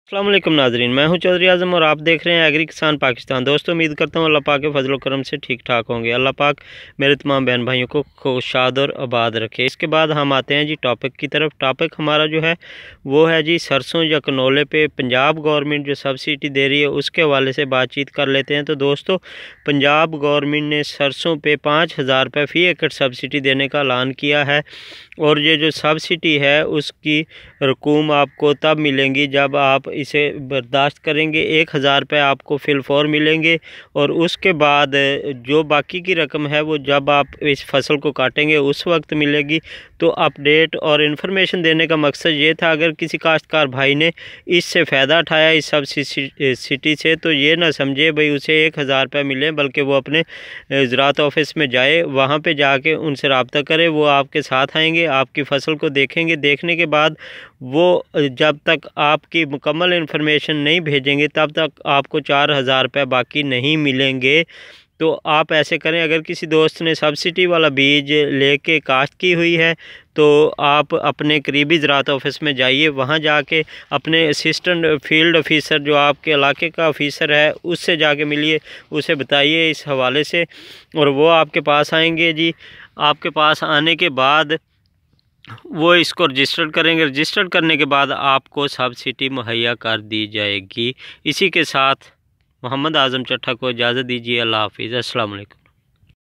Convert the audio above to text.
अस्सलाम वालेकुम नाजरीन, मैं हूं चौधरी आज़म और आप देख रहे हैं एग्री किसान पाकिस्तान। दोस्तों, उम्मीद करता हूं अल्लाह पाक के फजल करम से ठीक ठाक होंगे। अल्लाह पाक मेरे तमाम बहन भाइयों को खुशाद और आबाद रखे। इसके बाद हम आते हैं जी टॉपिक की तरफ। टॉपिक हमारा जो है वो है जी सरसों या कनोले पे पंजाब गवर्नमेंट जो सब्सिडी दे रही है उसके हवाले से बातचीत कर लेते हैं। तो दोस्तों, पंजाब गवर्नमेंट ने सरसों पे 5,000 रुपये फ़ी एकड़ सब्सिडी देने का ऐलान किया है और ये जो सब्सिडी है उसकी रकूम आपको तब मिलेंगी जब आप इसे बर्दाश्त करेंगे। 1,000 रुपये आपको फिलफौर मिलेंगे और उसके बाद जो बाकी की रकम है वो जब आप इस फसल को काटेंगे उस वक्त मिलेगी। तो अपडेट और इन्फॉर्मेशन देने का मकसद ये था, अगर किसी काश्तकार भाई ने इससे फ़ायदा उठाया इस सब्सिडी से, तो ये ना समझे भाई उसे 1,000 रुपये मिले, बल्कि वो अपने ज़राअत ऑफिस में जाए, वहाँ पे जाके उनसे रब्ता करे। वो आपके साथ आएंगे, आपकी फ़सल को देखेंगे। देखने के बाद वो जब तक आपकी मुकम्मल इन्फॉर्मेशन नहीं भेजेंगे तब तक आपको 4,000 रुपये बाकी नहीं मिलेंगे। तो आप ऐसे करें, अगर किसी दोस्त ने सब्सिडी वाला बीज लेके काश्त की हुई है तो आप अपने करीबी ज़राअत ऑफिस में जाइए, वहाँ जाके अपने असिस्टेंट फील्ड ऑफिसर जो आपके इलाके का ऑफिसर है उससे जाके मिलिए, उसे बताइए इस हवाले से और वो आपके पास आएंगे जी। आपके पास आने के बाद वो इसको रजिस्टर करेंगे। रजिस्टर करने के बाद आपको सब्सिडी मुहैया कर दी जाएगी। इसी के साथ मोहम्मद आज़म चट्ठा को इजाज़त दीजिए। अल्लाह हाफिज़। अस्सलाम वालेकुम।